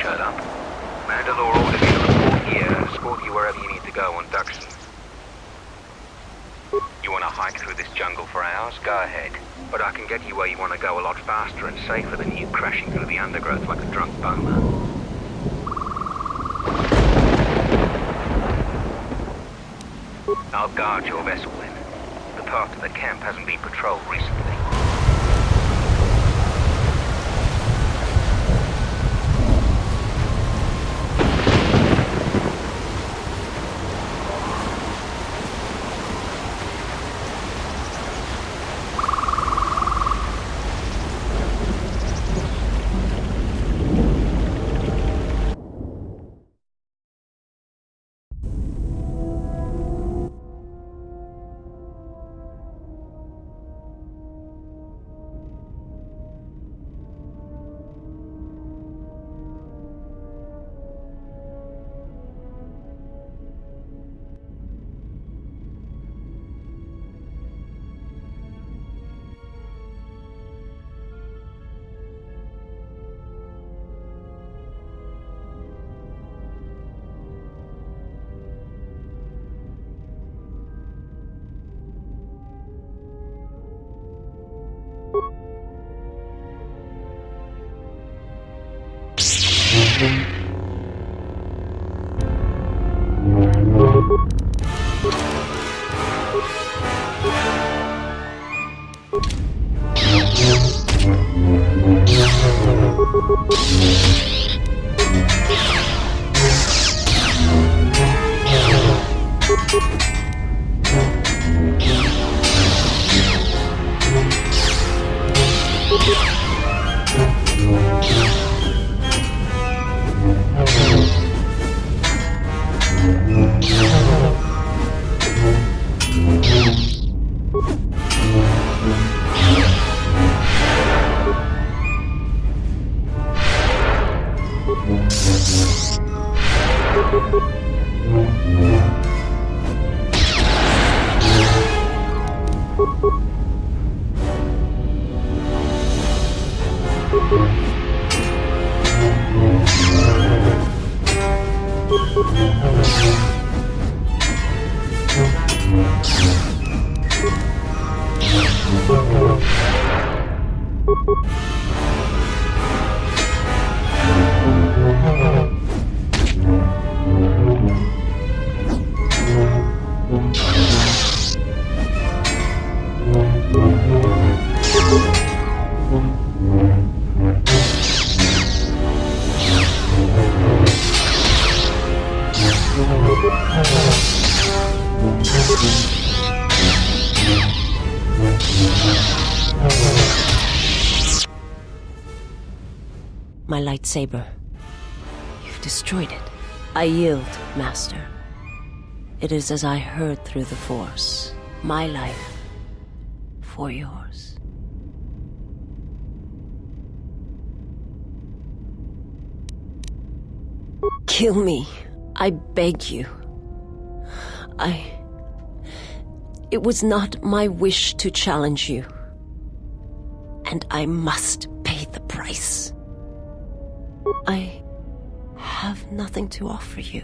shirt on. Mandalore ordered you to report here, escort you wherever you need to go on Dxun. You want to hike through this jungle for hours? Go ahead. But I can get you where you want to go a lot faster and safer than you crashing through the undergrowth like a drunk boner. I'll guard your vessel then. The path to the camp hasn't been patrolled recently. My lightsaber. You've destroyed it. I yield, Master. It is as I heard through the Force. My life for yours. Kill me. I beg you. It was not my wish to challenge you. And I must pay the price. I have nothing to offer you.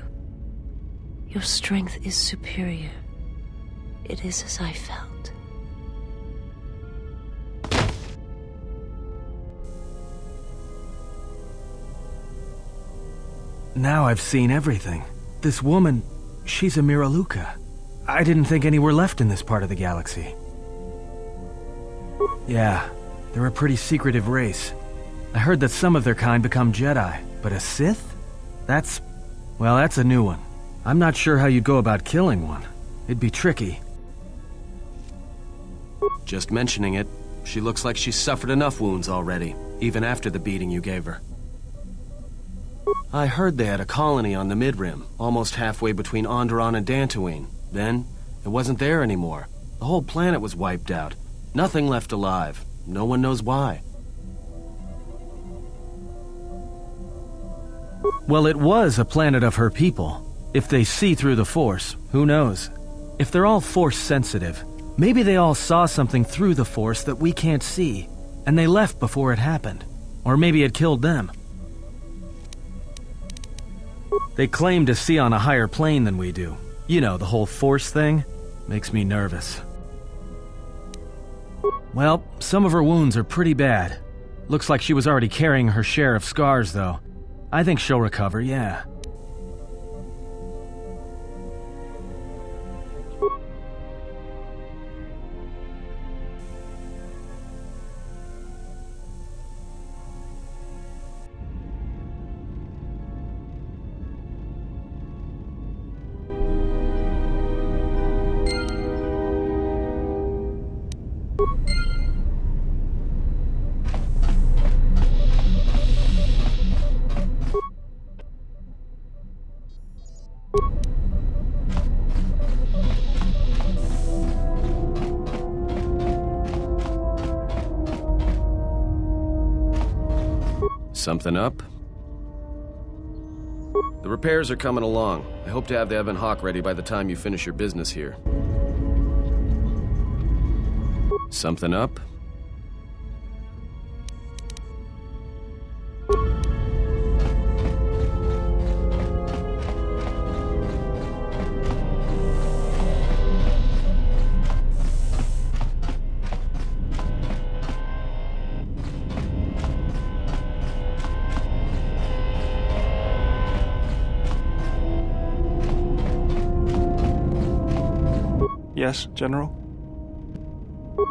Your strength is superior. It is as I felt. Now I've seen everything. This woman, she's a Miraluka. I didn't think any were left in this part of the galaxy. Yeah, they're a pretty secretive race. I heard that some of their kind become Jedi, but a Sith? That's a new one. I'm not sure how you'd go about killing one. It'd be tricky. Just mentioning it, she looks like she's suffered enough wounds already, even after the beating you gave her. I heard they had a colony on the Mid-Rim, almost halfway between Onderon and Dantooine. Then, it wasn't there anymore. The whole planet was wiped out. Nothing left alive. No one knows why. Well, it was a planet of her people. If they see through the Force, who knows? If they're all Force-sensitive, maybe they all saw something through the Force that we can't see, and they left before it happened. Or maybe it killed them. They claim to see on a higher plane than we do. You know, the whole force thing makes me nervous. Well, some of her wounds are pretty bad. Looks like she was already carrying her share of scars, though. I think she'll recover, yeah. Something up? The repairs are coming along. I hope to have the Ebon Hawk ready by the time you finish your business here. Something up? Yes, General?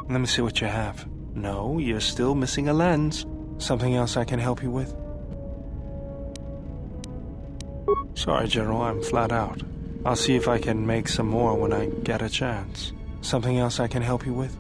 Let me see what you have. No, you're still missing a lens. Something else I can help you with? Sorry, General, I'm flat out. I'll see if I can make some more when I get a chance. Something else I can help you with?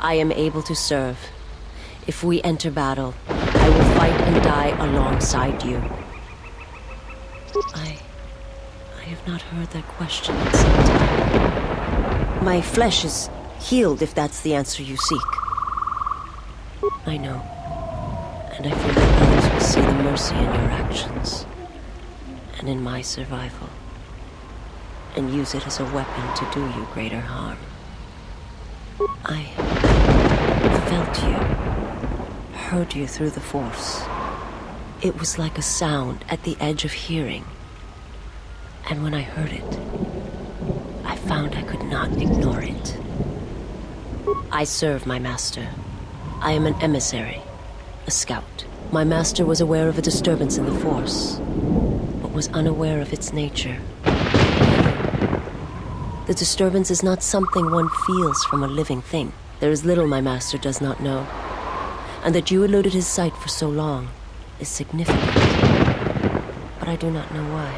I am able to serve. If we enter battle, I will fight and die alongside you. I have not heard that question in some time. My flesh is healed, if that's the answer you seek. I know. And I fear that others will see the mercy in your actions, and in my survival, and use it as a weapon to do you greater harm. I felt you, heard you through the Force. It was like a sound at the edge of hearing. And when I heard it, I found I could not ignore it. I serve my master. I am an emissary, a scout. My master was aware of a disturbance in the Force, but was unaware of its nature. The disturbance is not something one feels from a living thing. There is little my master does not know. And that you eluded his sight for so long is significant. But I do not know why.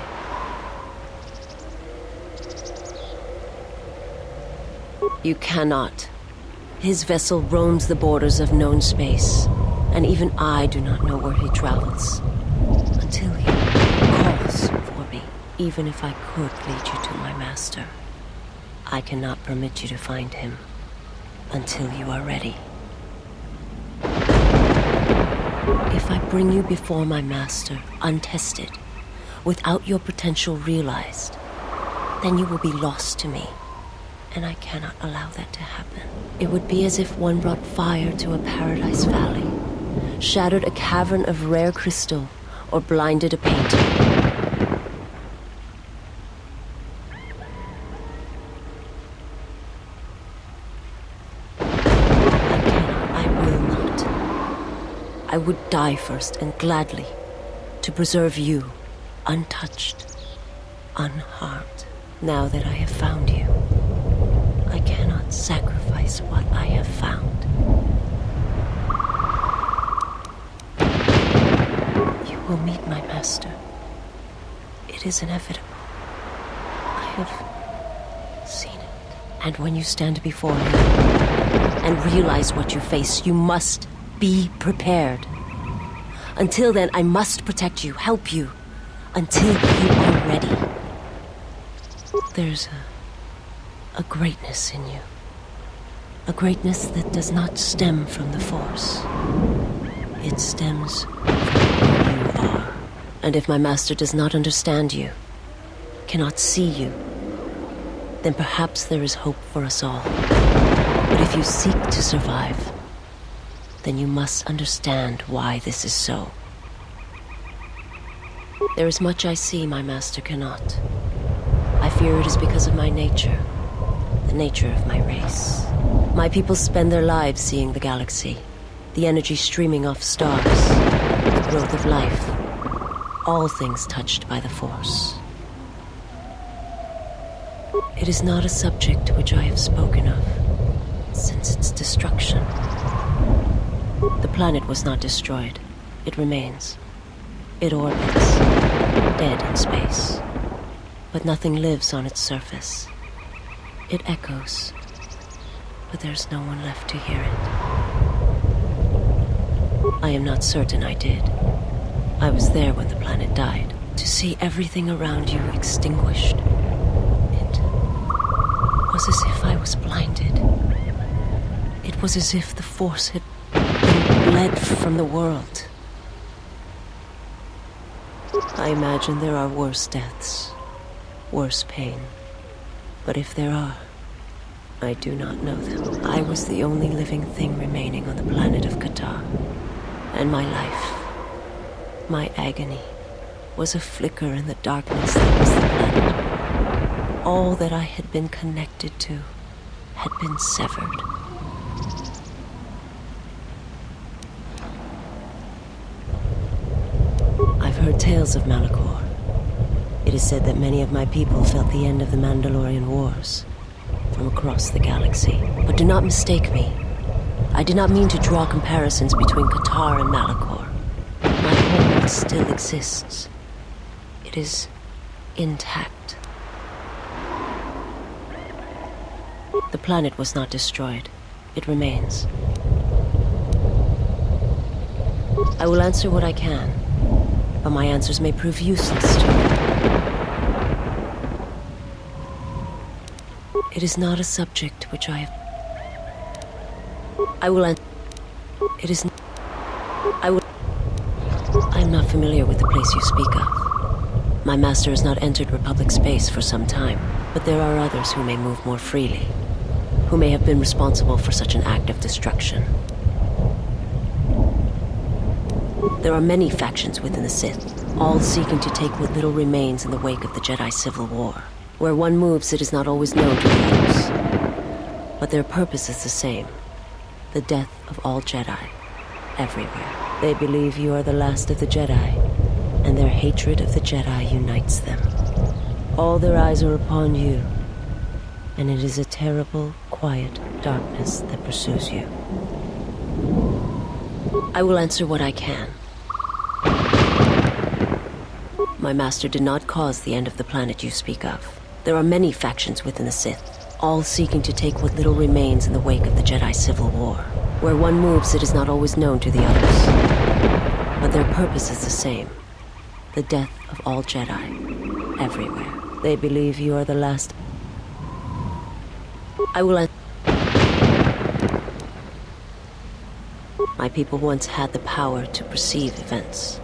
You cannot. His vessel roams the borders of known space, and even I do not know where he travels. Until he calls for me. Even if I could lead you to my master, I cannot permit you to find him until you are ready. If I bring you before my master, untested, without your potential realized, then you will be lost to me, and I cannot allow that to happen. It would be as if one brought fire to a paradise valley, shattered a cavern of rare crystal, or blinded a painter. I would die first, and gladly, to preserve you, untouched, unharmed. Now that I have found you, I cannot sacrifice what I have found. You will meet my master. It is inevitable. I have seen it. And when you stand before him and realize what you face, you must be prepared. Until then, I must protect you, help you, until you are ready. There's a greatness in you. A greatness that does not stem from the Force. It stems from who you are. And if my master does not understand you, cannot see you, then perhaps there is hope for us all. But if you seek to survive, then you must understand why this is so. There is much I see my master cannot. I fear it is because of my nature, the nature of my race. My people spend their lives seeing the galaxy, the energy streaming off stars, the growth of life, all things touched by the Force. It is not a subject which I have spoken of since its destruction. The planet was not destroyed. It remains. It orbits, dead in space. But nothing lives on its surface. It echoes, but there's no one left to hear it. I am not certain I did. I was there when the planet died. To see everything around you extinguished. It was as if I was blinded. It was as if the Force had been bled from the world. I imagine there are worse deaths, worse pain. But if there are, I do not know them. I was the only living thing remaining on the planet of Qatar. And my life, my agony, was a flicker in the darkness that was the planet. All that I had been connected to had been severed. I've heard tales of Malachor. It is said that many of my people felt the end of the Mandalorian Wars from across the galaxy. But do not mistake me. I did not mean to draw comparisons between Qatar and Malachor. My homeworld still exists. It is intact. The planet was not destroyed. It remains. I will answer what I can, but my answers may prove useless to you. It is not a subject which I have... I am not familiar with the place you speak of. My master has not entered Republic space for some time, but there are others who may move more freely, who may have been responsible for such an act of destruction. There are many factions within the Sith, all seeking to take what little remains in the wake of the Jedi Civil War. Where one moves, it is not always known to the others. But their purpose is the same. The death of all Jedi, everywhere. They believe you are the last of the Jedi, and their hatred of the Jedi unites them. All their eyes are upon you, and it is a terrible, quiet darkness that pursues you. I will answer what I can. My master did not cause the end of the planet you speak of. There are many factions within the Sith, all seeking to take what little remains in the wake of the Jedi Civil War. Where one moves, it is not always known to the others. But their purpose is the same. The death of all Jedi, everywhere. They believe you are the last... I will... My people once had the power to perceive events,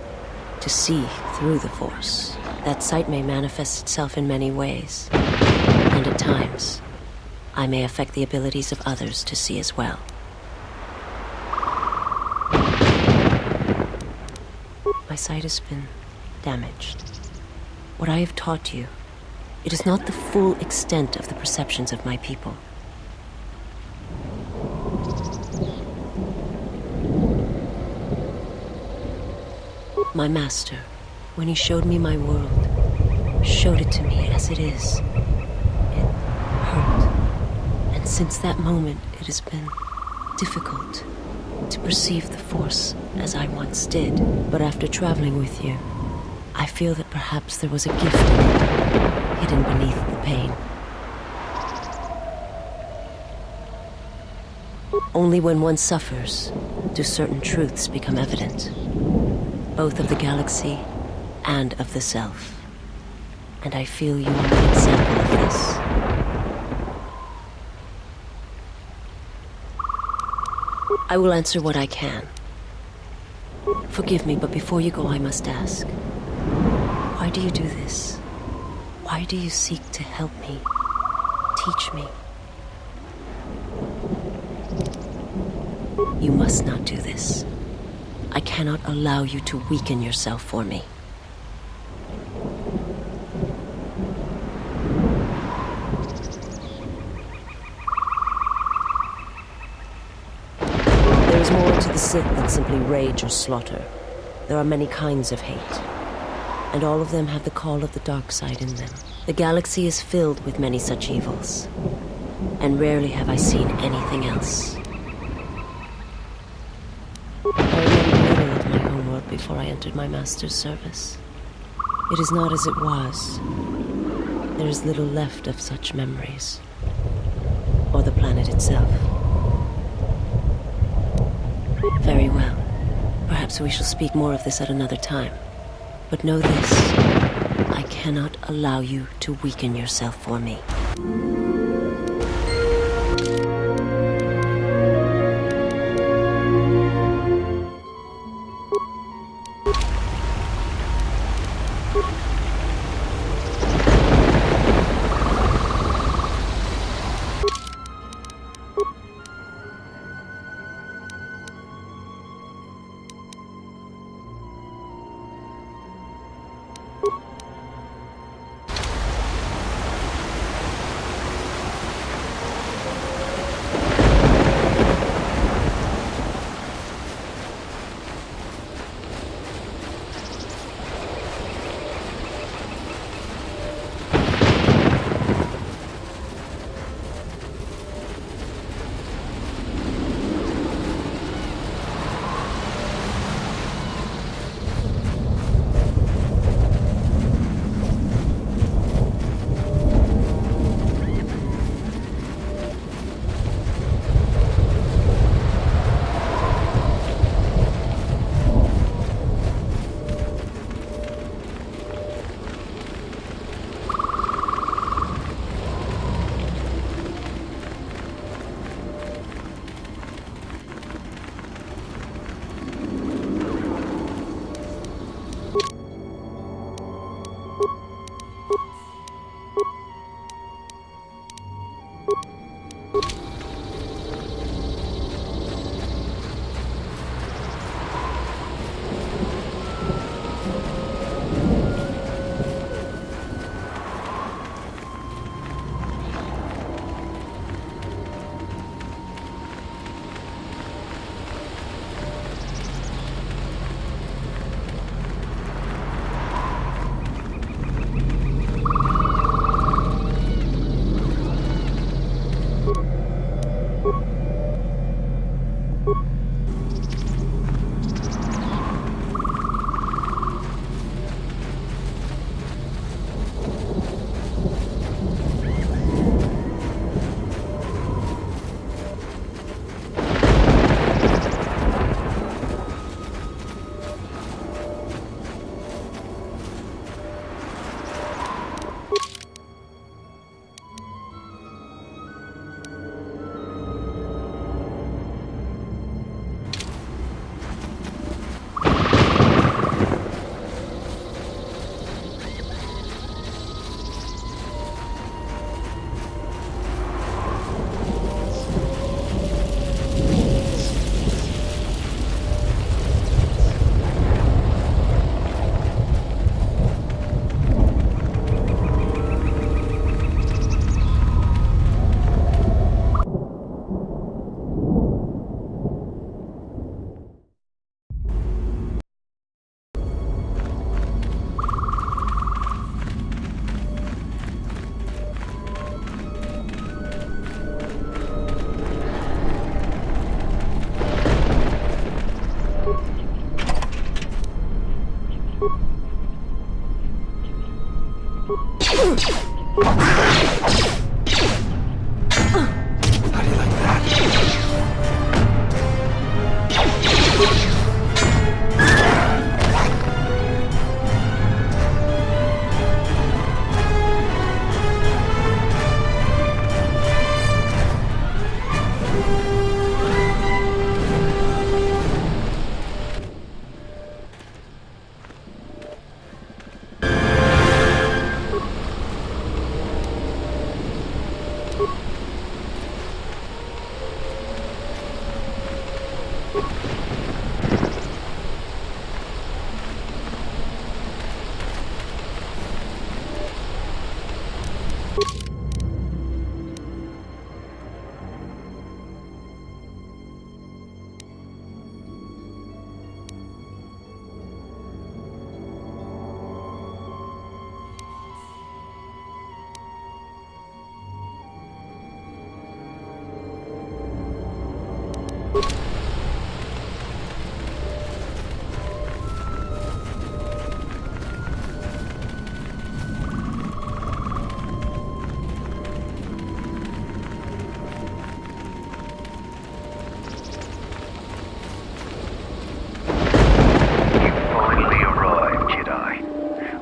to see through the Force. That sight may manifest itself in many ways, and at times, I may affect the abilities of others to see as well. My sight has been damaged. What I have taught you, it is not the full extent of the perceptions of my people. My master, When he showed me my world, showed it to me as it is, it hurt. And since that moment, it has been difficult to perceive the Force as I once did. But after traveling with you, I feel that perhaps there was a gift in it, hidden beneath the pain. Only when one suffers do certain truths become evident, both of the galaxy and of the self. And I feel you are an example of this. I will answer what I can. Forgive me, but before you go, I must ask. Why do you do this? Why do you seek to help me? Teach me? You must not do this. I cannot allow you to weaken yourself for me. There is more to the Sith than simply rage or slaughter. There are many kinds of hate, and all of them have the call of the dark side in them. The galaxy is filled with many such evils, and rarely have I seen anything else. I remember little of my homeworld before I entered my master's service. It is not as it was. There is little left of such memories, or the planet itself. Very well. Perhaps we shall speak more of this at another time. But know this, I cannot allow you to weaken yourself for me.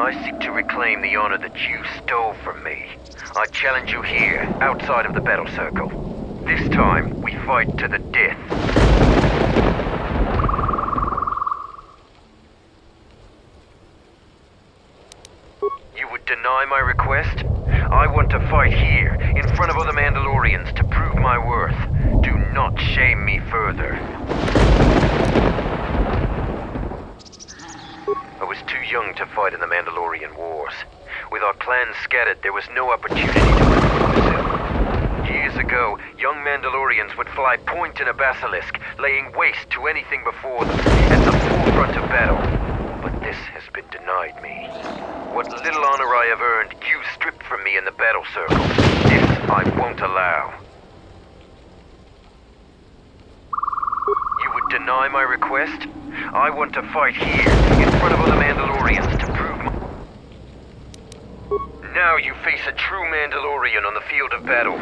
I seek to reclaim the honor that you stole from me. I challenge you here, outside of the battle circle. This time, we fight to the death. You would deny my request? I want to fight here, in front of other Mandalorians, to prove my worth. Do not shame me further. I was too young to fight in the Mandalorian Wars. With our clans scattered, there was no opportunity to prove myself. Years ago, young Mandalorians would fly point in a basilisk, laying waste to anything before them, at the forefront of battle. But this has been denied me. What little honor I have earned, you stripped from me in the battle circle. This I won't allow. You would deny my request? I want to fight here, in front of other Mandalorians, to prove my... Now you face a true Mandalorian on the field of battle.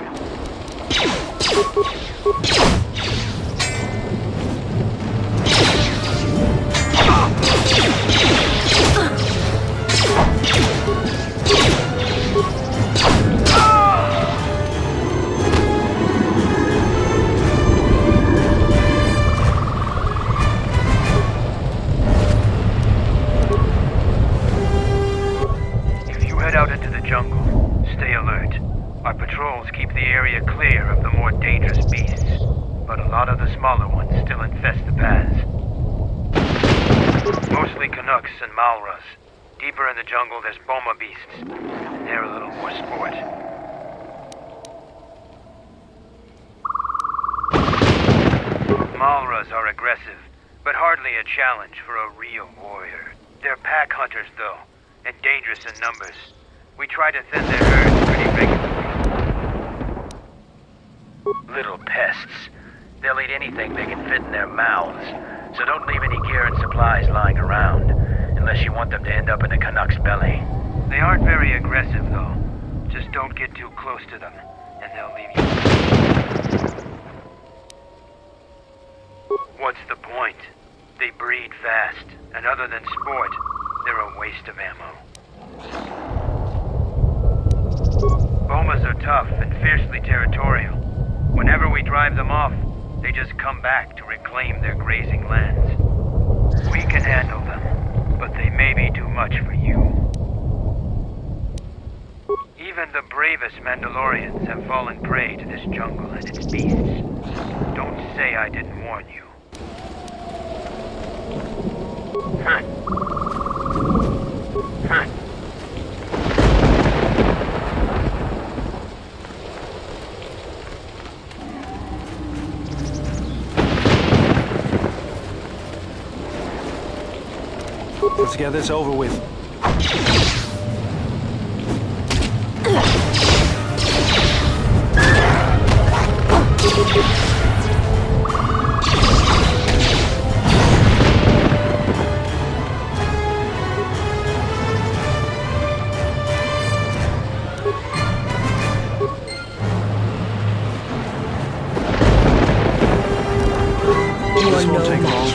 Out into the jungle. Stay alert. Our patrols keep the area clear of the more dangerous beasts, but a lot of the smaller ones still infest the paths. Mostly Canucks and Malras. Deeper in the jungle there's Boma beasts, and they're a little more sport. Malras are aggressive, but hardly a challenge for a real warrior. They're pack hunters though, and dangerous in numbers. We try to thin their herds pretty regularly. Little pests. They'll eat anything they can fit in their mouths, so don't leave any gear and supplies lying around, unless you want them to end up in a Canuck's belly. They aren't very aggressive, though. Just don't get too close to them, and they'll leave you. What's the point? They breed fast, and other than sport, they're a waste of ammo. Bomas are tough and fiercely territorial. Whenever we drive them off, they just come back to reclaim their grazing lands. We can handle them, but they may be too much for you. Even the bravest Mandalorians have fallen prey to this jungle and its beasts. Don't say I didn't warn you. Huh. Huh. Let's get this over with. This won't take long.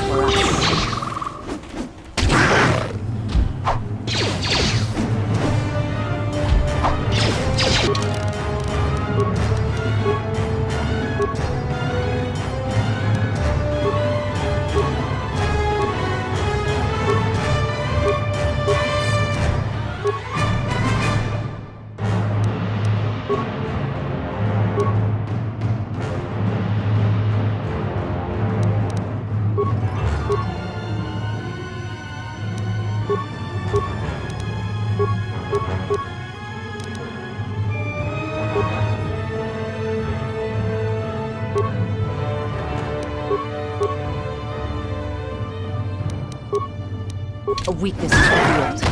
A weakness is revealed.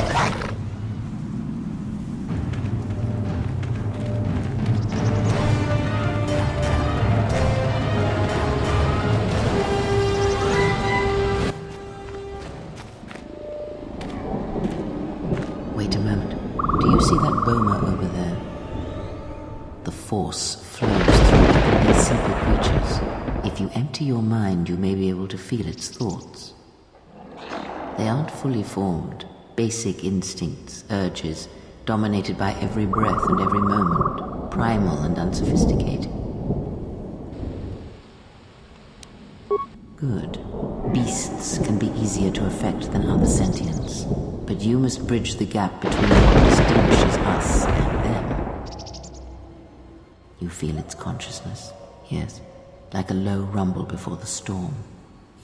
Wait a moment. Do you see that boma over there? The force flows through even these simple creatures. If you empty your mind, you may be able to feel its thoughts. They aren't fully formed, basic instincts, urges, dominated by every breath and every moment, primal and unsophisticated. Good. Beasts can be easier to affect than other sentients, but you must bridge the gap between what distinguishes us and them. You feel its consciousness, yes, like a low rumble before the storm.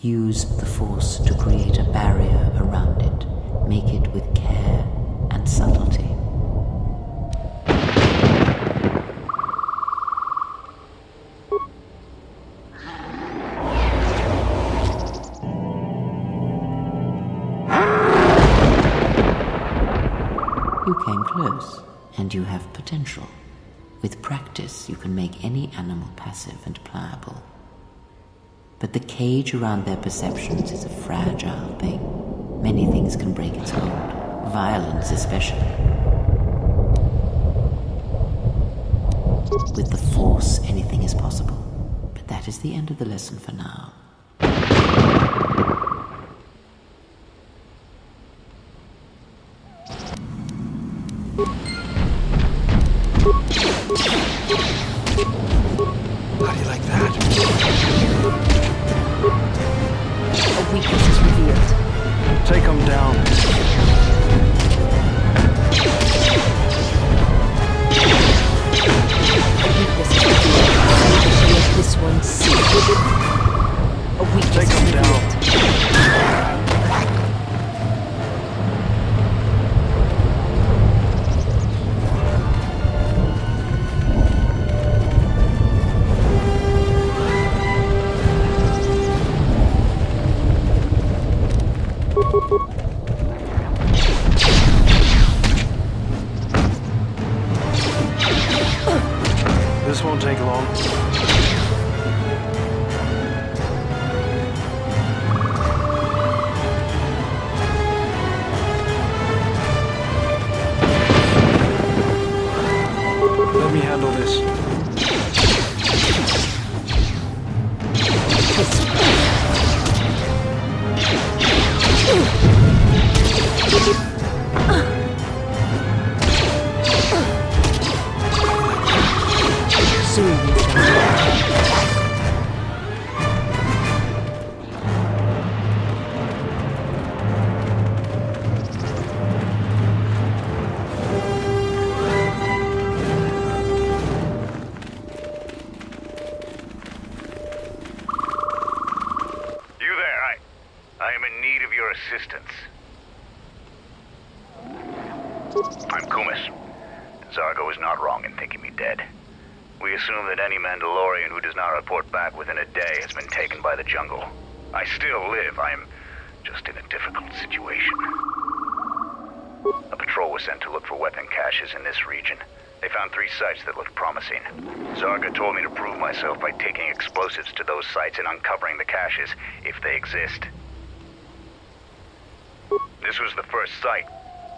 Use the force to create a barrier around it. Make it with care and subtlety. You came close, and you have potential. With practice, you can make any animal passive and pliable. But the cage around their perceptions is a fragile thing. Many things can break its hold, violence especially. With the Force, anything is possible. But that is the end of the lesson for now. How do you like that? A weakness is revealed. Take them down. A weakness is revealed. Let this one see. A weakness Take is them revealed. down. This won't take long. Let me handle this. Soon we shall. You there, I am in need of your assistance. I'm Kumis. Zargo is not wrong in thinking me dead. We assume that any Mandalorian who does not report back within a day has been taken by the jungle. I still live. I am just in a difficult situation. A patrol was sent to look for weapon caches in this region. They found 3 sites that looked promising. Zarga told me to prove myself by taking explosives to those sites and uncovering the caches, if they exist. This was the first site.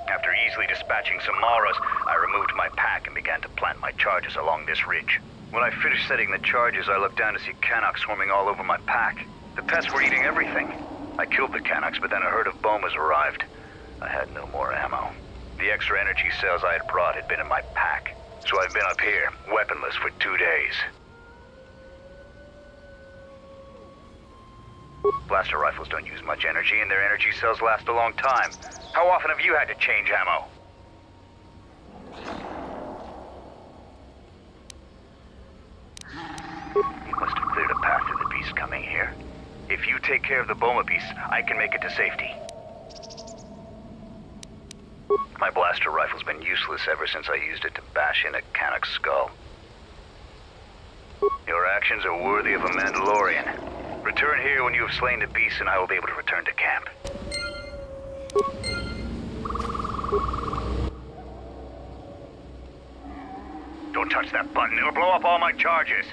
After easily dispatching some Maras, I removed my pack and began to plant my charges along this ridge. When I finished setting the charges, I looked down to see Canucks swarming all over my pack. The pests were eating everything. I killed the Canucks, but then a herd of Bomas arrived. I had no more ammo. The extra energy cells I had brought had been in my pack, so I've been up here, weaponless for 2 days. Blaster rifles don't use much energy, and their energy cells last a long time. How often have you had to change ammo? You must have cleared a path to the beast coming here. If you take care of the Boma beast, I can make it to safety. My blaster rifle's been useless ever since I used it to bash in a Canuck's skull. Your actions are worthy of a Mandalorian. Return here when you have slain the beast and I will be able to return to camp. Don't touch that button. It'll blow up all my charges.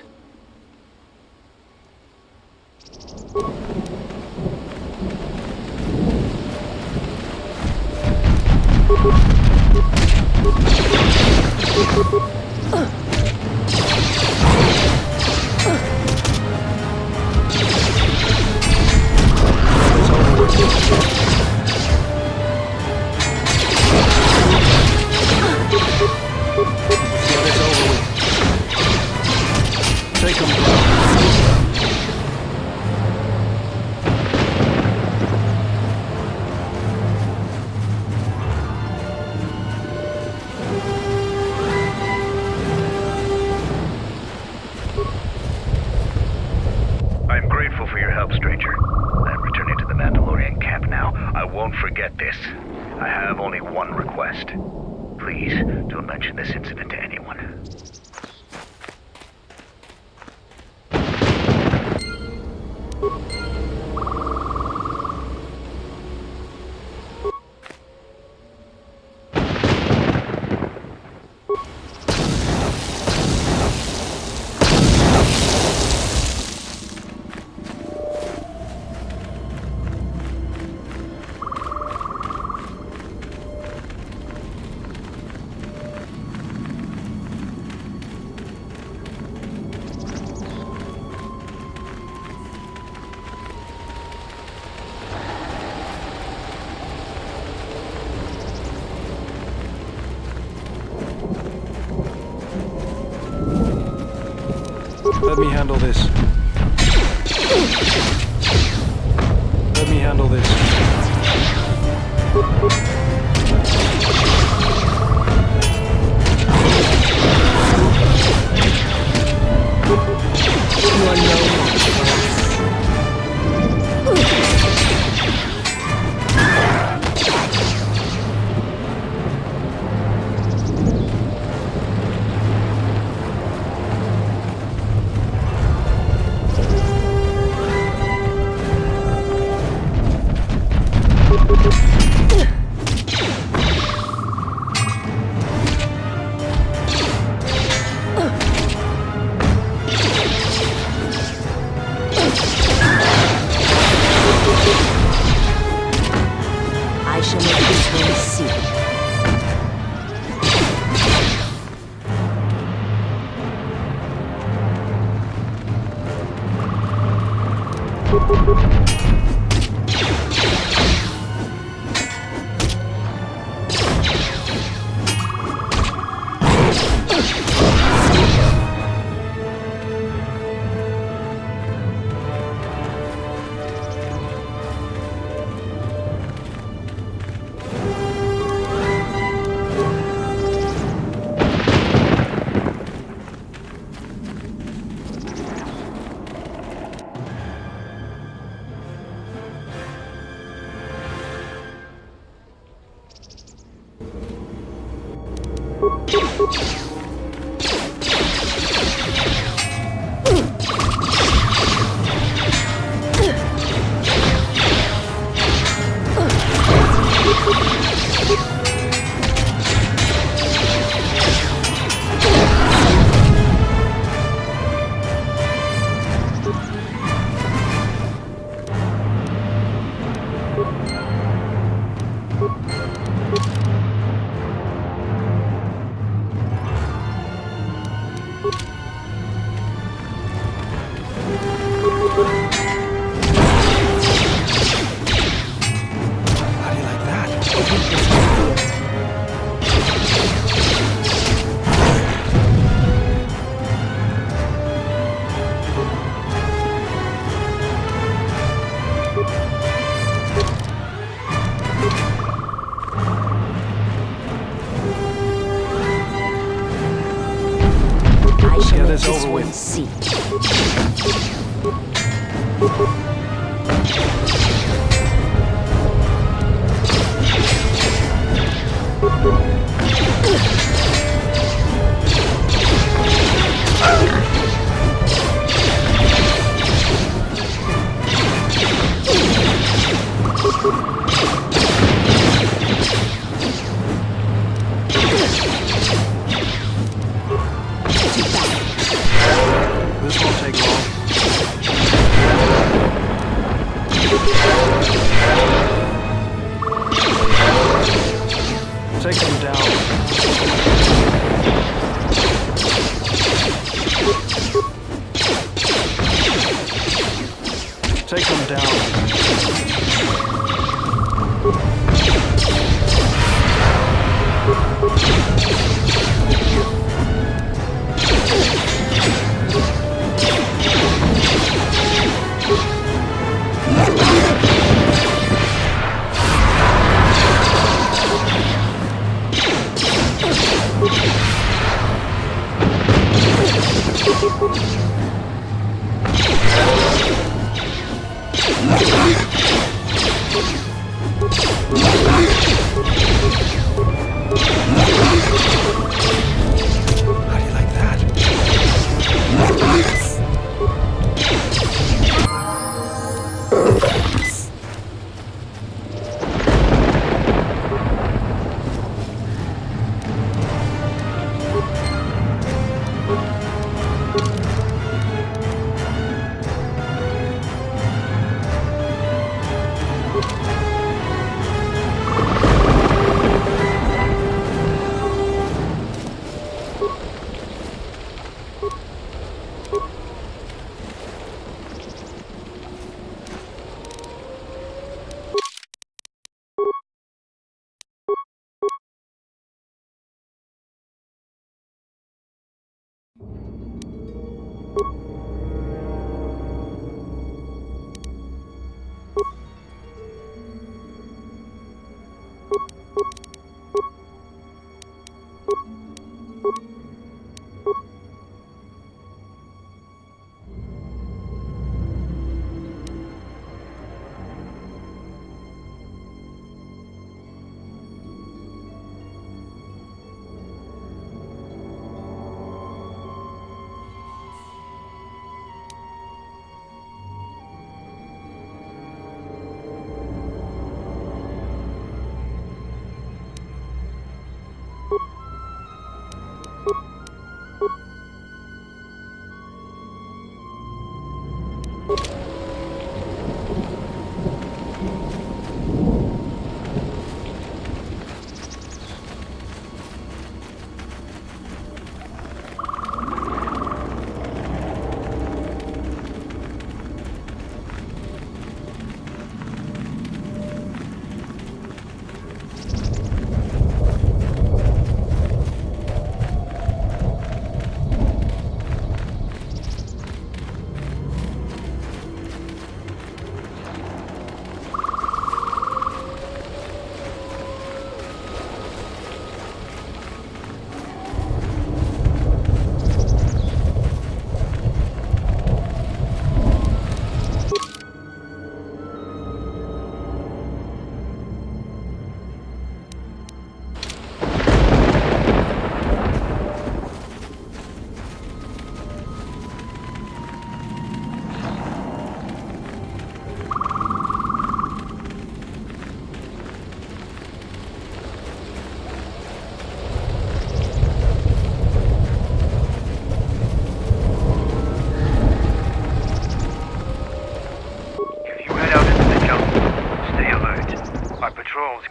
Take him down. I'm grateful for your help, stranger. I'm returning to the Mandalorian camp now. I won't forget this. I have only one request. Please, don't mention this incident to anyone. Let me handle this. Let me handle this. You are no longer. I shall make this one see. take them down. How do you like that?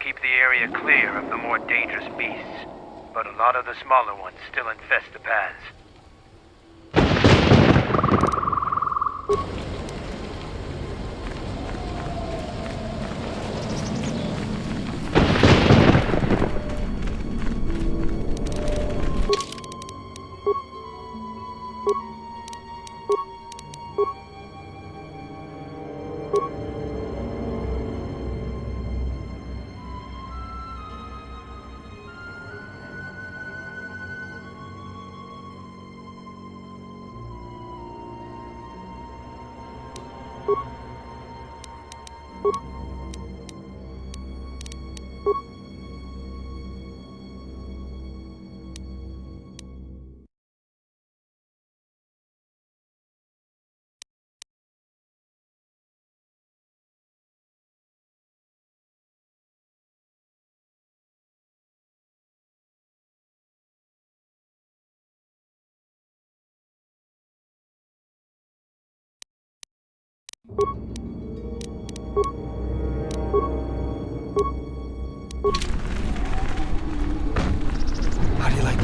Keep the area clear of the more dangerous beasts, but a lot of the smaller ones still infest the paths. How do you like?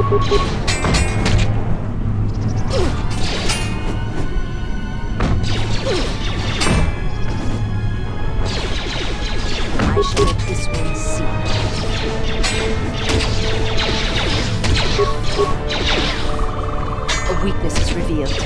I shall make this one see. A weakness is revealed.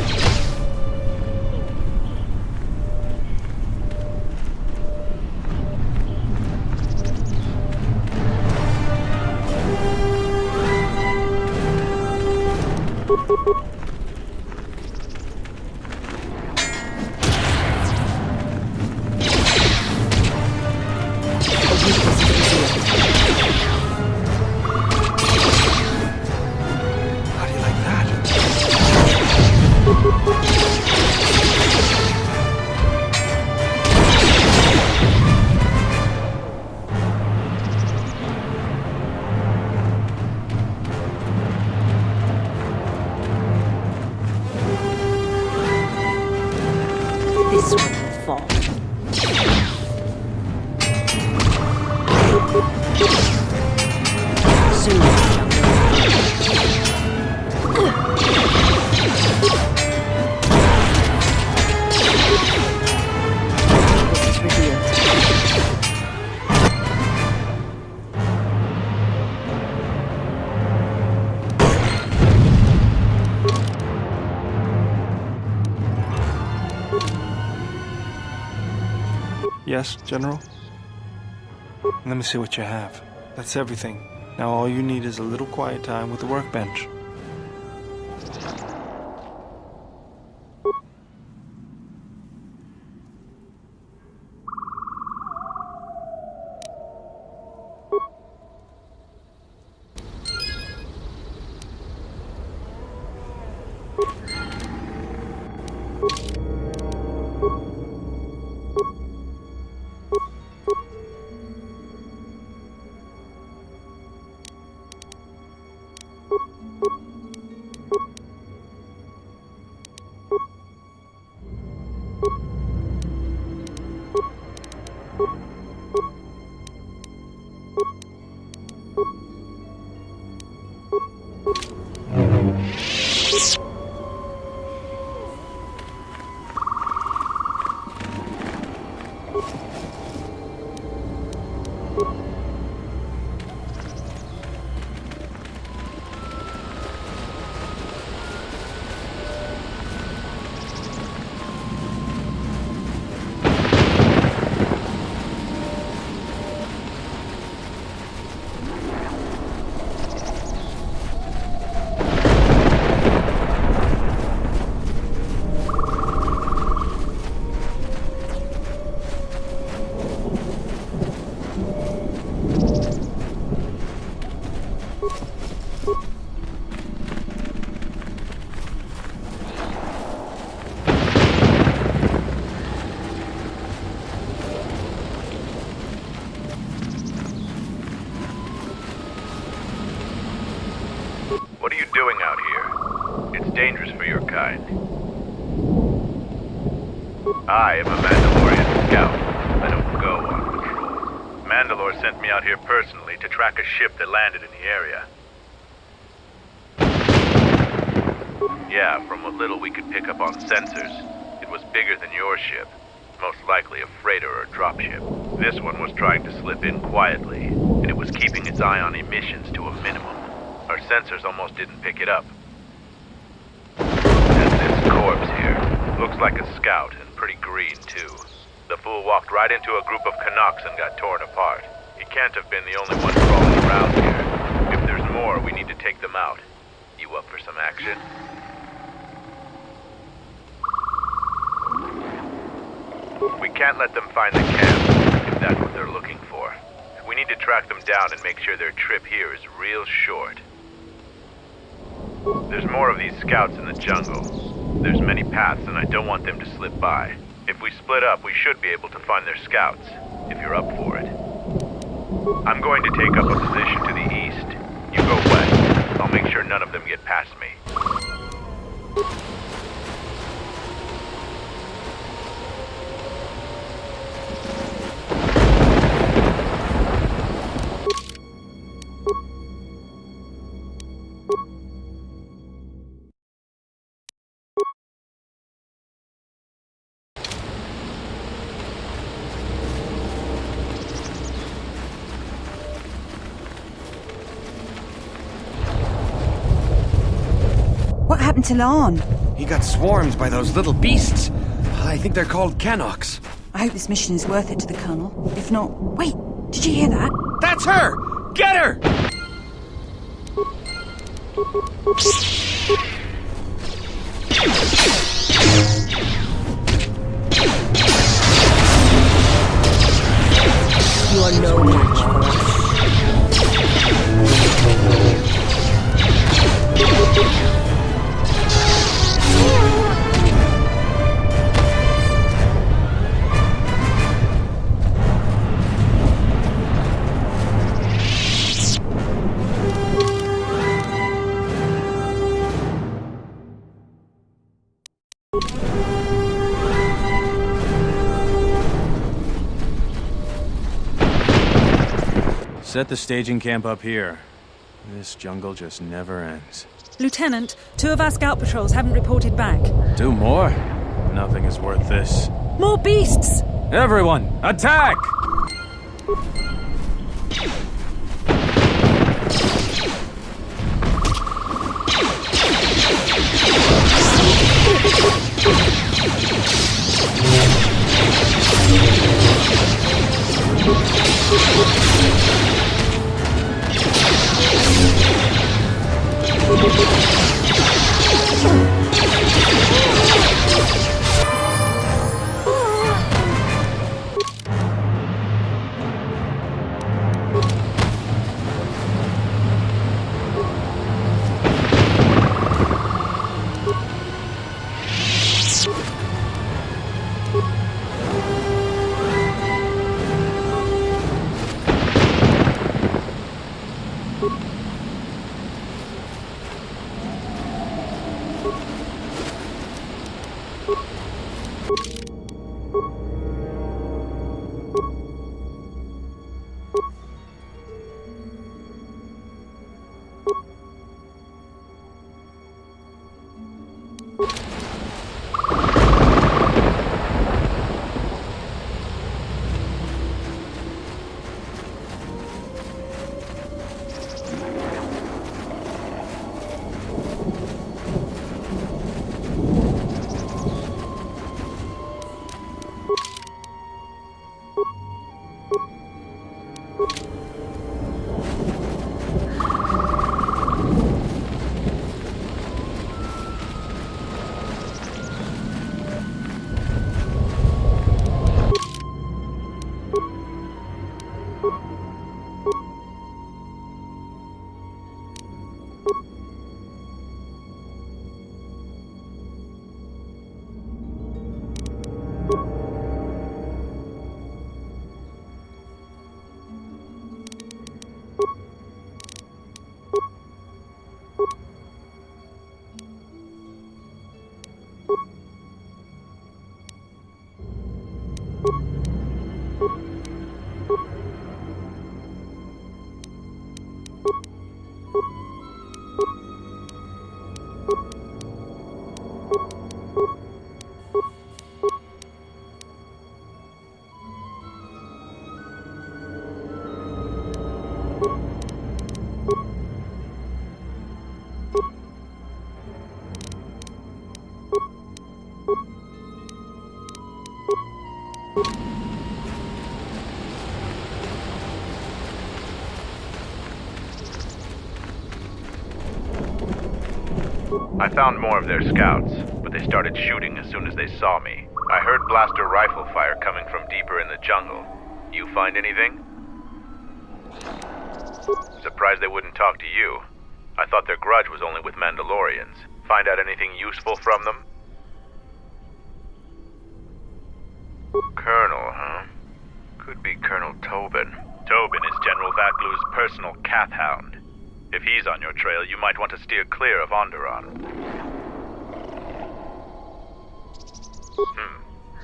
How do you like that? This one will fall. Soon, this is revealed. Yes, General? Let me see what you have. That's everything. Now all you need is a little quiet time with the workbench. What are you doing out here? It's dangerous for your kind. I am a Mandalorian scout. I don't go on patrol. Mandalore sent me out here personally to track a ship that landed in the area. Yeah, from what little we could pick up on sensors, it was bigger than your ship. Most likely a freighter or dropship. This one was trying to slip in quietly, and it was keeping its eye on emissions to a minimum. Our sensors almost didn't pick it up. And this corpse here looks like a scout, and pretty green too. The fool walked right into a group of Canucks and got torn apart. He can't have been the only one crawling around here. If there's more, we need to take them out. You up for some action? We can't let them find the camp, if that's what they're looking for. We need to track them down and make sure their trip here is real short. There's more of these scouts in the jungle. There's many paths, and I don't want them to slip by. If we split up, we should be able to find their scouts, if you're up for it. I'm going to take up a position to the east. You go west. I'll make sure none of them get past me. You What happened to Lan? He got swarmed by those little beasts. I think they're called Canox. I hope this mission is worth it to the Colonel. If not... Wait, did you hear that? That's her! Get her! You are no match for us. Set the staging camp up here. This jungle just never ends. Lieutenant, 2 of our scout patrols haven't reported back. 2 more? Nothing is worth this. More beasts! Everyone, attack! I found more of their scouts, but they started shooting as soon as they saw me. I heard blaster rifle fire coming from deeper in the jungle. You find anything? Surprised they wouldn't talk to you. I thought their grudge was only with Mandalorians. Find out anything useful from them? Colonel, huh? Could be Colonel Tobin. Tobin is General Vaklu's personal cath hound. If he's on your trail, you might want to steer clear of Onderon.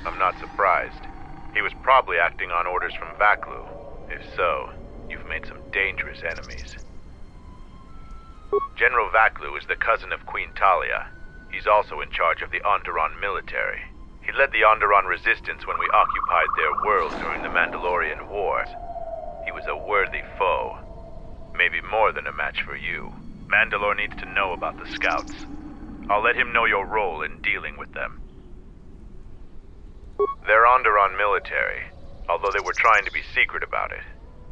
I'm not surprised. He was probably acting on orders from Vaklu. If so, you've made some dangerous enemies. General Vaklu is the cousin of Queen Talia. He's also in charge of the Onderon military. He led the Onderon resistance when we occupied their world during the Mandalorian Wars. He was a worthy foe. Maybe more than a match for you. Mandalore needs to know about the scouts. I'll let him know your role in dealing with them. They're Onderon military, although they were trying to be secret about it.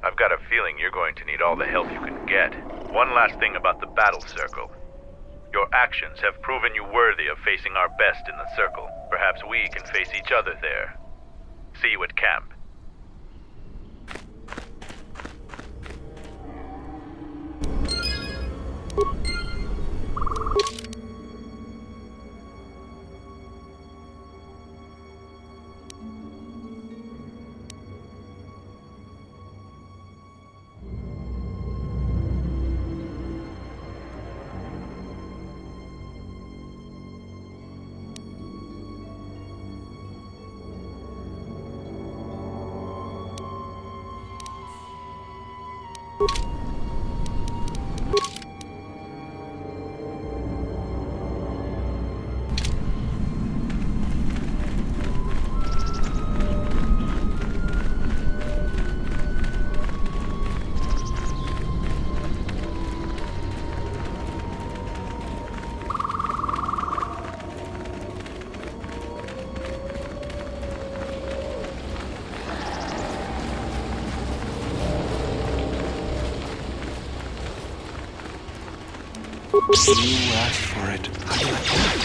I've got a feeling you're going to need all the help you can get. One last thing about the battle circle. Your actions have proven you worthy of facing our best in the circle. Perhaps we can face each other there. See you at camp. You asked for it. How do you like that?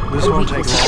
This won't take long.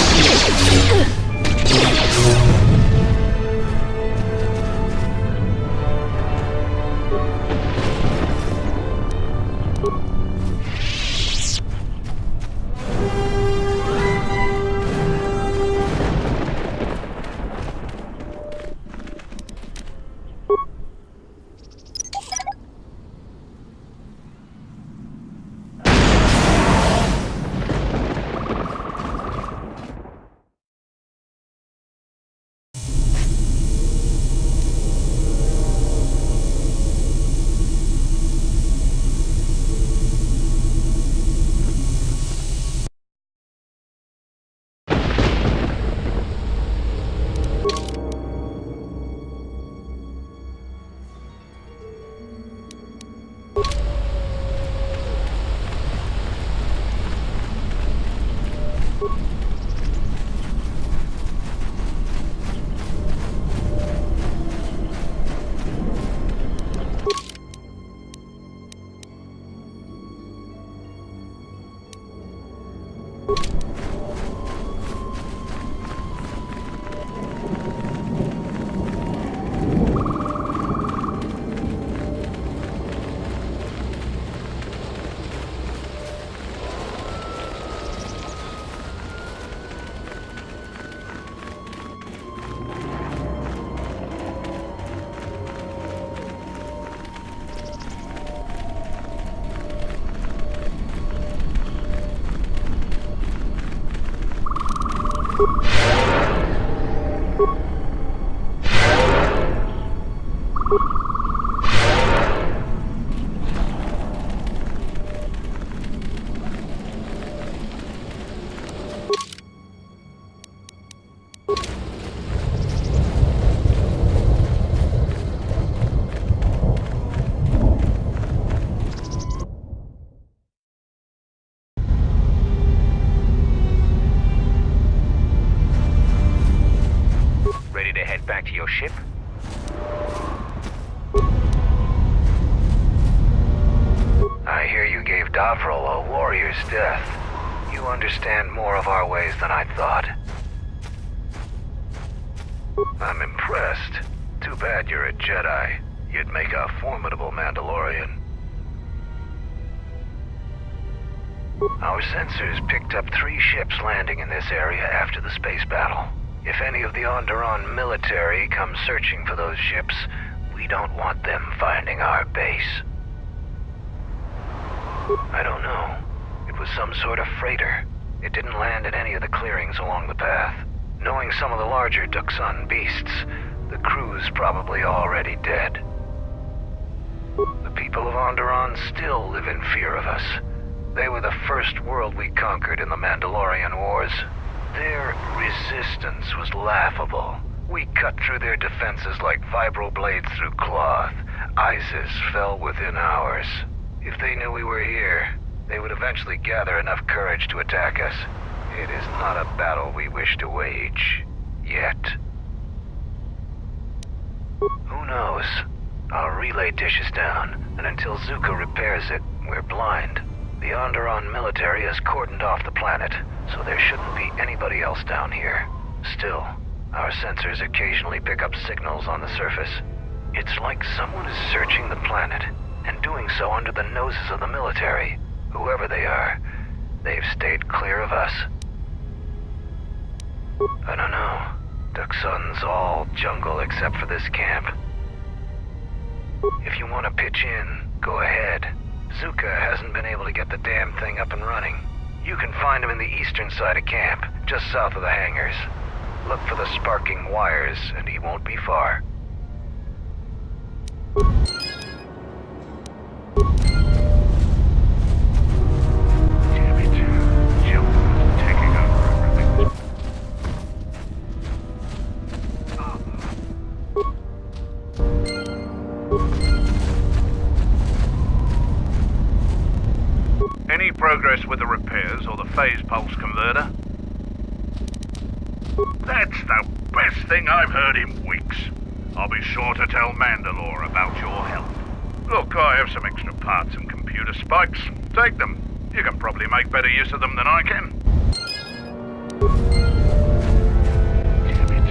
ship? I hear you gave Davril a warrior's death. You understand more of our ways than I thought. I'm impressed. Too bad you're a Jedi. You'd make a formidable Mandalorian. Our sensors picked up 3 ships landing in this area after the space battle. If any of the Onderon military come searching for those ships, we don't want them finding our base. I don't know. It was some sort of freighter. It didn't land in any of the clearings along the path. Knowing some of the larger Dxun beasts, the crew's probably already dead. The people of Onderon still live in fear of us. They were the first world we conquered in the Mandalorian Wars. Their resistance was laughable. We cut through their defenses like vibroblades through cloth. ISIS fell within hours. If they knew we were here, they would eventually gather enough courage to attack us. It is not a battle we wish to wage. Yet. Who knows? Our relay dish is down, and until Zuka repairs it, we're blind. The Onderon military has cordoned off the planet, so there shouldn't be anybody else down here. Still, our sensors occasionally pick up signals on the surface. It's like someone is searching the planet, and doing so under the noses of the military. Whoever they are, they've stayed clear of us. I don't know. Dxun's all jungle except for this camp. If you want to pitch in, go ahead. Zuka hasn't been able to get the damn thing up and running. You can find him in the eastern side of camp, just south of the hangars. Look for the sparking wires, and he won't be far. Damn it. Dxun is taking over everything. Any progress with the repairs or the phase pulse converter? That's the best thing I've heard in weeks. I'll be sure to tell Mandalore about your help. Look, I have some extra parts and computer spikes. Take them. You can probably make better use of them than I can. Damn it.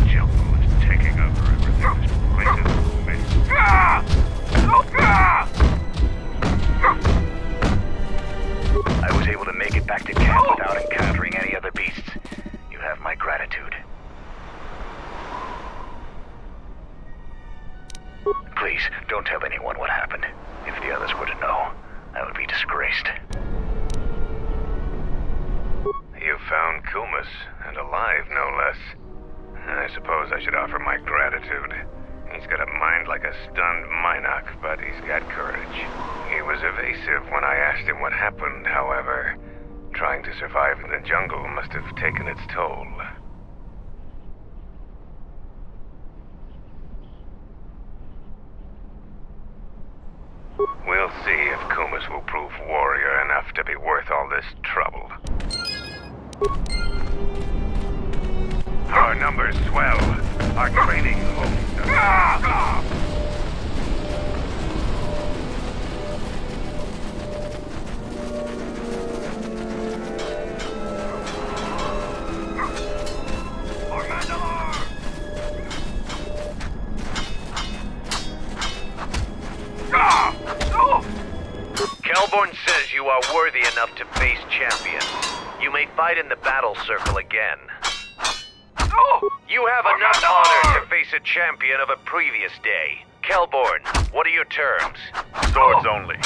Dxun is taking over everything. This place is a mess. I was able to make it back to camp without encountering any other beasts. You have my gratitude. Please, don't tell anyone what happened. If the others were to know, I would be disgraced. You found Kumas, and alive, no less. I suppose I should offer my gratitude. He's got a mind like a stunned Mynock, but he's got courage. He was evasive when I asked him what happened, however. Trying to survive in the jungle must have taken its toll. We'll see if Kumas will prove warrior enough to be worth all this trouble. Our numbers swell. Our training homes us. Kelborn says you are worthy enough to face champions. You may fight in the battle circle again. You have enough honor to face a champion of a previous day. Kelborn, what are your terms? Swords only.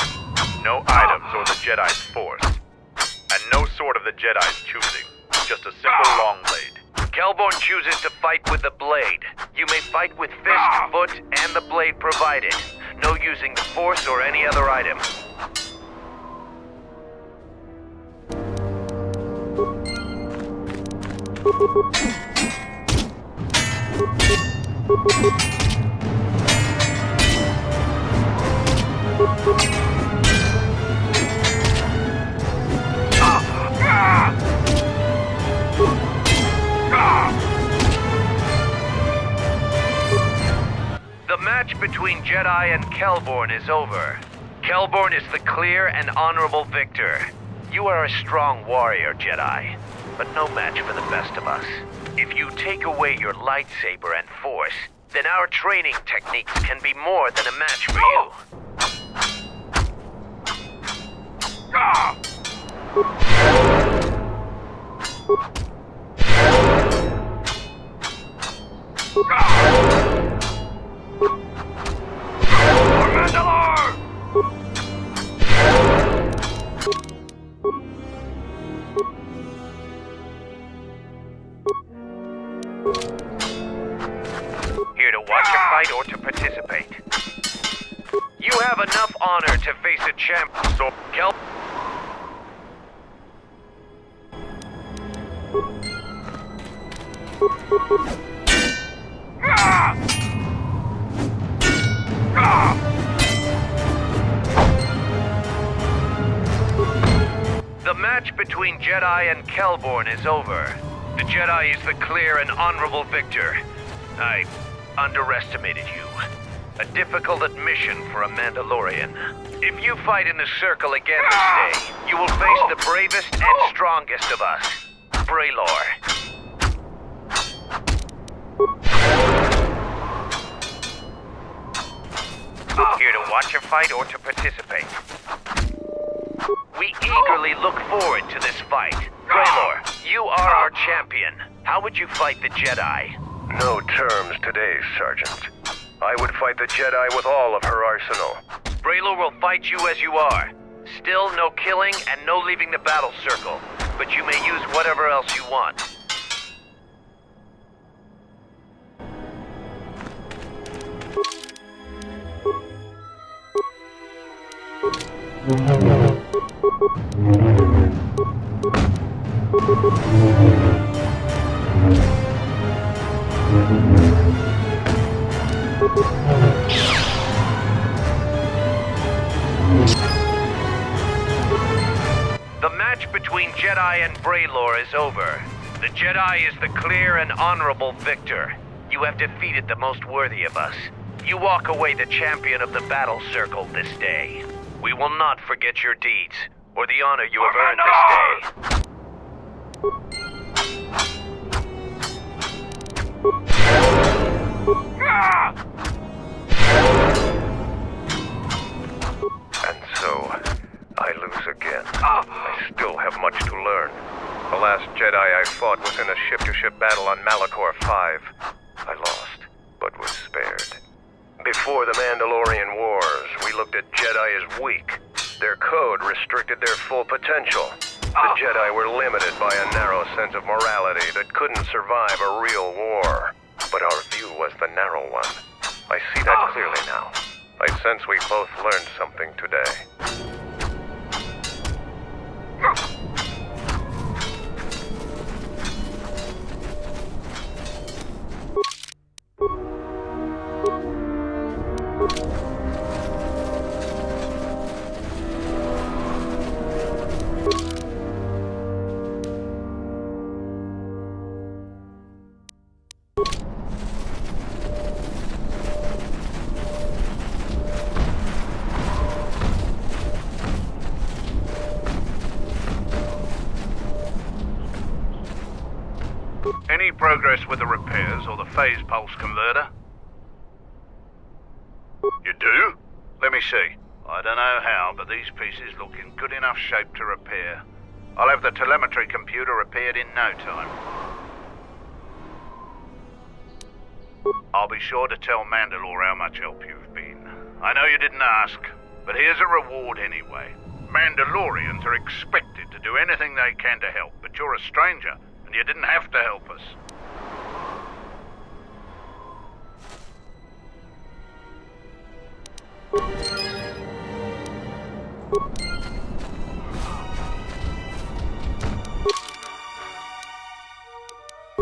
No items or the Jedi's force. And no sword of the Jedi's choosing. Just a simple long blade. Kelborn chooses to fight with the blade. You may fight with fist, foot, and the blade provided. No using the force or any other item. Jedi and Kelborn is over. Kelborn is the clear and honorable victor. You are a strong warrior, Jedi, but no match for the best of us. If you take away your lightsaber and force, then our training techniques can be more than a match for you. Here to watch a fight or to participate? You have enough honor to face a champ, so Kel... The match between Jedi and Kelborn is over. The Jedi is the clear and honorable victor. I underestimated you. A difficult admission for a Mandalorian. If you fight in the circle again this day, you will face the bravest and strongest of us, Braylor. Here to watch a fight or to participate? We eagerly look forward to this fight. Braylor, you are our champion. How would you fight the Jedi? No terms today, Sergeant. I would fight the Jedi with all of her arsenal. Braylor will fight you as you are. Still no killing and no leaving the battle circle. But you may use whatever else you want. The match between Jedi and Braylor is over. The Jedi is the clear and honorable victor. You have defeated the most worthy of us. You walk away the champion of the battle circle this day. We will not forget your deeds, or the honor you have earned this day. And so, I lose again. I still have much to learn. The last Jedi I fought was in a ship-to-ship battle on Malachor 5. I lost, but was spared. Before the Mandalorian Wars, we looked at Jedi as weak. Their code restricted their full potential. The Jedi were limited by a narrow sense of morality that couldn't survive a real war. But our view was the narrow one. I see that clearly now. I sense we both learned something today. Any progress with the repairs or the phase pulse converter? You do? Let me see. I don't know how, but these pieces look in good enough shape to repair. I'll have the telemetry computer repaired in no time. I'll be sure to tell Mandalore how much help you've been. I know you didn't ask, but here's a reward anyway. Mandalorians are expected to do anything they can to help, but you're a stranger, and you didn't have to help us.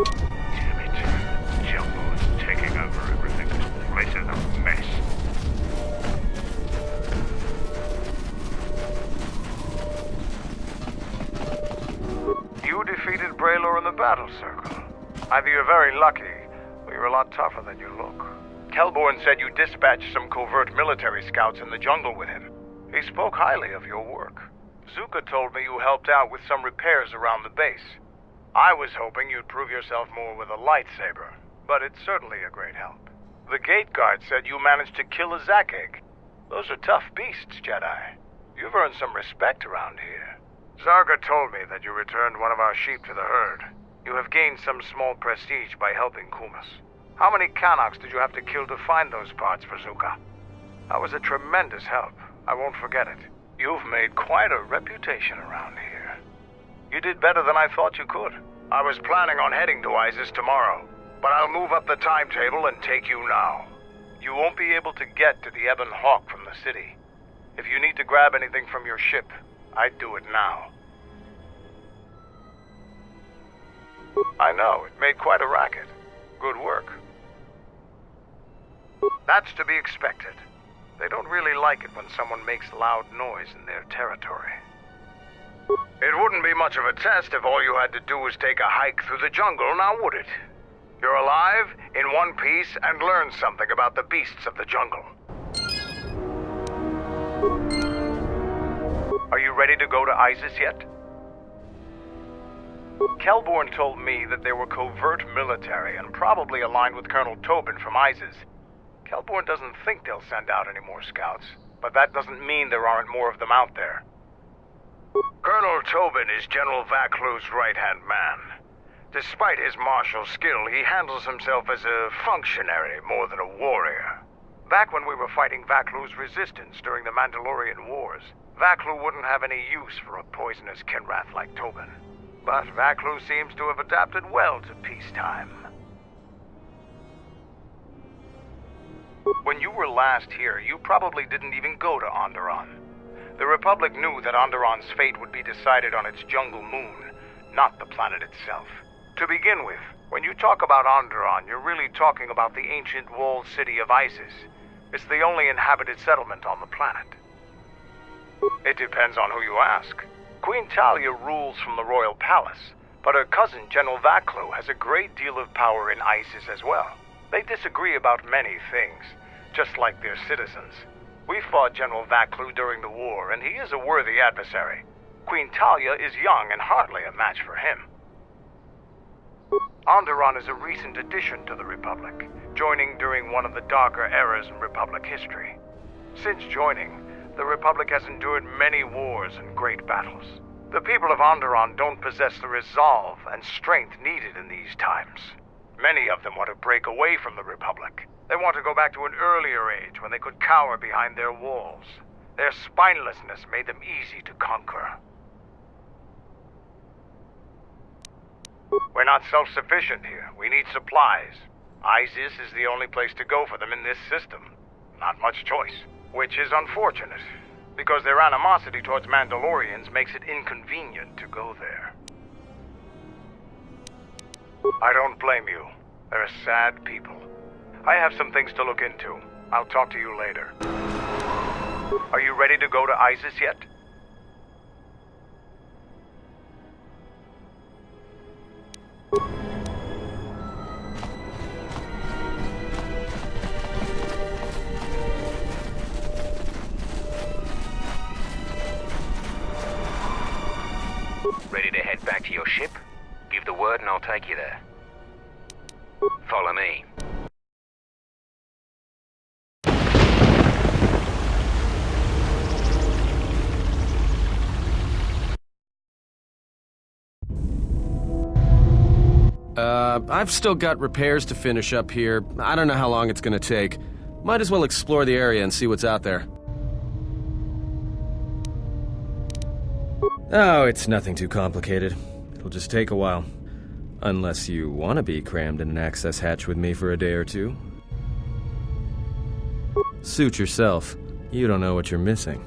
Damn it. Jumbo is taking over everything. This place is a mess. You defeated Braylor in the battle circle. Either you're very lucky, or you're a lot tougher than you look. Kelborn said you dispatched some covert military scouts in the jungle with him. He spoke highly of your work. Zuka told me you helped out with some repairs around the base. I was hoping you'd prove yourself more with a lightsaber, but it's certainly a great help. The gate guard said you managed to kill a Zakeg. Those are tough beasts, Jedi. You've earned some respect around here. Zarga told me that you returned one of our sheep to the herd. You have gained some small prestige by helping Kumas. How many Kanaks did you have to kill to find those parts for Zuka? That was a tremendous help. I won't forget it. You've made quite a reputation around here. You did better than I thought you could. I was planning on heading to Isis tomorrow, but I'll move up the timetable and take you now. You won't be able to get to the Ebon Hawk from the city. If you need to grab anything from your ship, I'd do it now. I know, it made quite a racket. Good work. That's to be expected. They don't really like it when someone makes loud noise in their territory. It wouldn't be much of a test if all you had to do was take a hike through the jungle, now would it? You're alive, in one piece, and learn something about the beasts of the jungle. Are you ready to go to Isis yet? Kelborn told me that they were covert military and probably aligned with Colonel Tobin from Isis. Kelborn doesn't think they'll send out any more scouts, but that doesn't mean there aren't more of them out there. Colonel Tobin is General Vaklu's right-hand man. Despite his martial skill, he handles himself as a functionary more than a warrior. Back when we were fighting Vaklu's resistance during the Mandalorian Wars, Vaklu wouldn't have any use for a poisonous Kinrath like Tobin. But Vaklu seems to have adapted well to peacetime. When you were last here, you probably didn't even go to Onderon. The Republic knew that Onderon's fate would be decided on its jungle moon, not the planet itself. To begin with, when you talk about Onderon, you're really talking about the ancient walled city of Isis. It's the only inhabited settlement on the planet. It depends on who you ask. Queen Talia rules from the royal palace, but her cousin General Vaklu has a great deal of power in Isis as well. They disagree about many things, just like their citizens. We fought General Vaklu during the war, and he is a worthy adversary. Queen Talia is young and hardly a match for him. Onderon is a recent addition to the Republic, joining during one of the darker eras in Republic history. Since joining, the Republic has endured many wars and great battles. The people of Onderon don't possess the resolve and strength needed in these times. Many of them want to break away from the Republic. They want to go back to an earlier age when they could cower behind their walls. Their spinelessness made them easy to conquer. We're not self-sufficient here. We need supplies. Isis is the only place to go for them in this system. Not much choice. Which is unfortunate, because their animosity towards Mandalorians makes it inconvenient to go there. I don't blame you. They're a sad people. I have some things to look into. I'll talk to you later. Are you ready to go to Isis yet? Ready to head back to your ship? Give the word and I'll take you there. Follow me. I've still got repairs to finish up here. I don't know how long it's gonna take. Might as well explore the area and see what's out there. Oh, it's nothing too complicated. It'll just take a while. Unless you want to be crammed in an access hatch with me for a day or two. Suit yourself. You don't know what you're missing.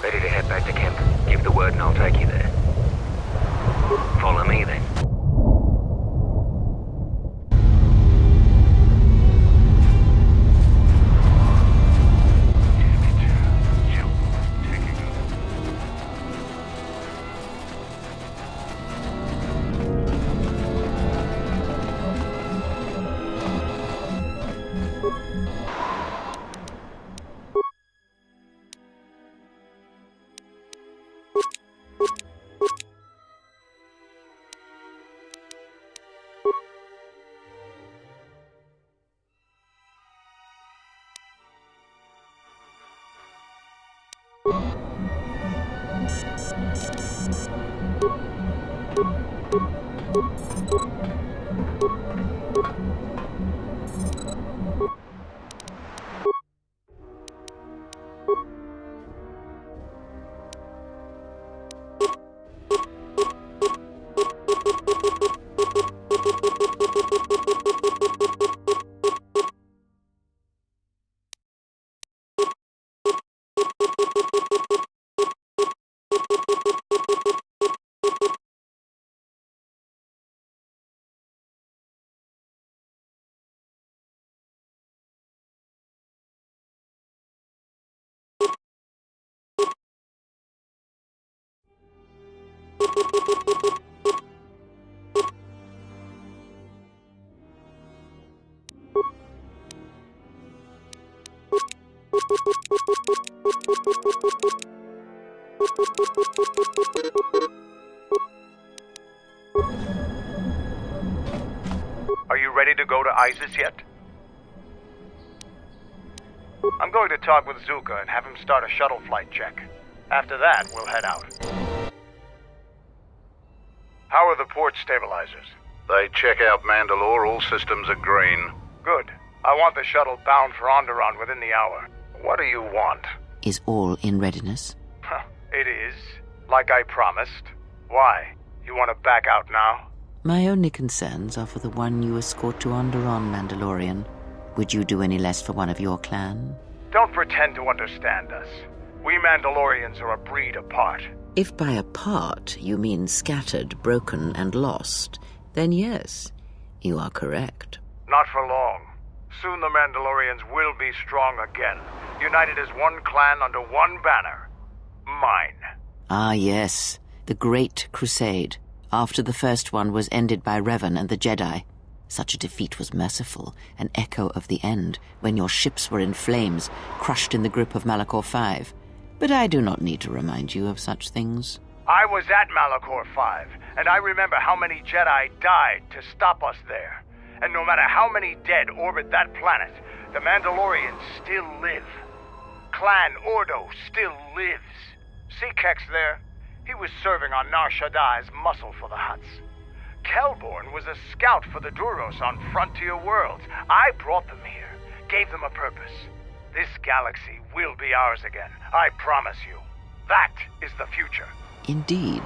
Ready to head back to camp. Give the word and I'll take you there. Follow me then. Are you ready to go to ISIS yet? I'm going to talk with Zuka and have him start a shuttle flight check. After that, we'll head out. How are the port stabilizers? They check out Mandalore. All systems are green. Good. I want the shuttle bound for Onderon within the hour. What do you want? Is all in readiness? It is. Like I promised. Why? You want to back out now? My only concerns are for the one you escort to Onderon, Mandalorian. Would you do any less for one of your clan? Don't pretend to understand us. We Mandalorians are a breed apart. If by apart you mean scattered, broken, and lost, then yes, you are correct. Not for long. Soon the Mandalorians will be strong again, united as one clan under one banner. Mine. Ah, yes. The Great Crusade, after the first one was ended by Revan and the Jedi. Such a defeat was merciful, an echo of the end, when your ships were in flames, crushed in the grip of Malachor V. But I do not need to remind you of such things. I was at Malachor V, and I remember how many Jedi died to stop us there. And no matter how many dead orbit that planet, the Mandalorians still live. Clan Ordo still lives. See Kex there? He was serving on Nar Shaddai's muscle for the Hutts. Kelborn was a scout for the Duros on Frontier Worlds. I brought them here, gave them a purpose. This galaxy will be ours again. I promise you. That is the future. Indeed.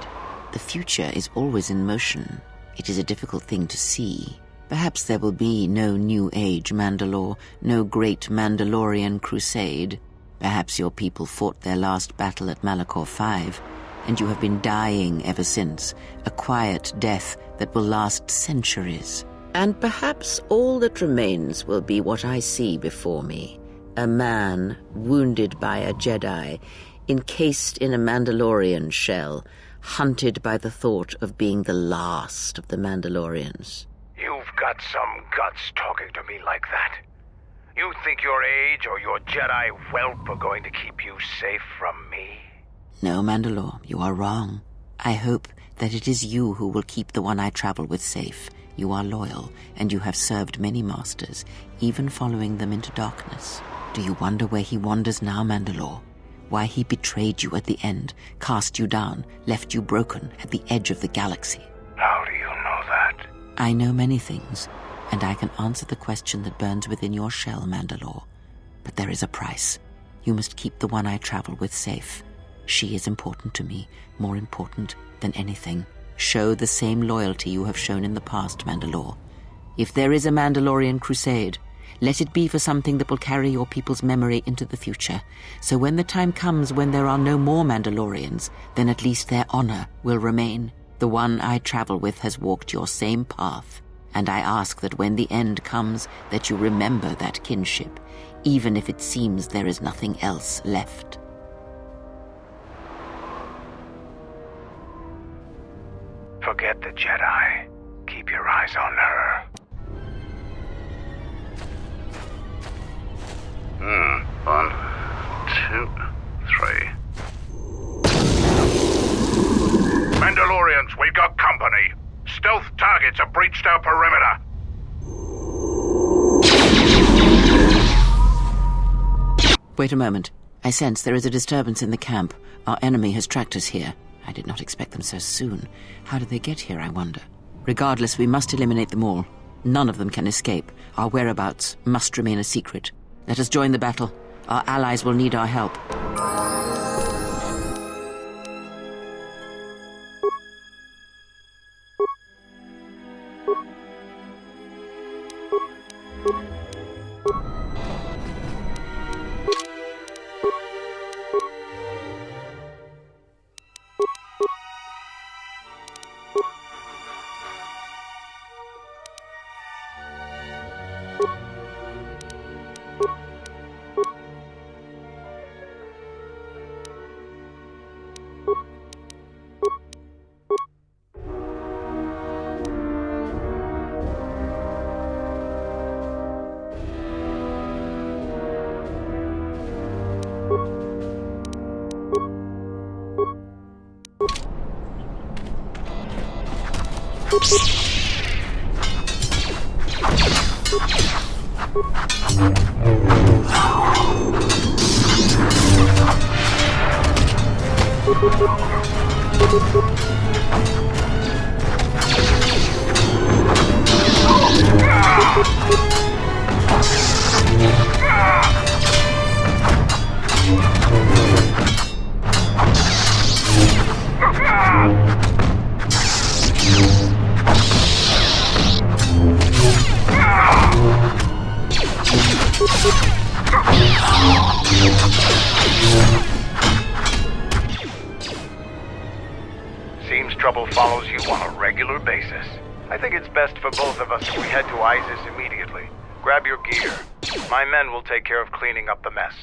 The future is always in motion. It is a difficult thing to see. Perhaps there will be no New Age Mandalore, no great Mandalorian crusade. Perhaps your people fought their last battle at Malachor 5, and you have been dying ever since, a quiet death that will last centuries. And perhaps all that remains will be what I see before me. A man wounded by a Jedi, encased in a Mandalorian shell, hunted by the thought of being the last of the Mandalorians. You've got some guts talking to me like that. You think your age or your Jedi whelp are going to keep you safe from me? No, Mandalore, you are wrong. I hope that it is you who will keep the one I travel with safe. You are loyal, and you have served many masters, even following them into darkness. Do you wonder where he wanders now, Mandalore? Why he betrayed you at the end, cast you down, left you broken at the edge of the galaxy? How do you know that? I know many things, and I can answer the question that burns within your shell, Mandalore. But there is a price. You must keep the one I travel with safe. She is important to me, more important than anything. Show the same loyalty you have shown in the past, Mandalore. If there is a Mandalorian crusade, let it be for something that will carry your people's memory into the future. So when the time comes when there are no more Mandalorians, then at least their honor will remain. The one I travel with has walked your same path, and I ask that when the end comes, that you remember that kinship, even if it seems there is nothing else left. Forget the Jedi. Keep your eyes on her. 1, 2, 3. Mandalorians, we've got company. Stealth targets have breached our perimeter. Wait a moment. I sense there is a disturbance in the camp. Our enemy has tracked us here. I did not expect them so soon. How did they get here, I wonder? Regardless, we must eliminate them all. None of them can escape. Our whereabouts must remain a secret. Let us join the battle. Our allies will need our help. Seems trouble follows you on a regular basis. I think it's best for both of us if we head to Isis immediately. Grab your gear. My men will take care of cleaning up the mess.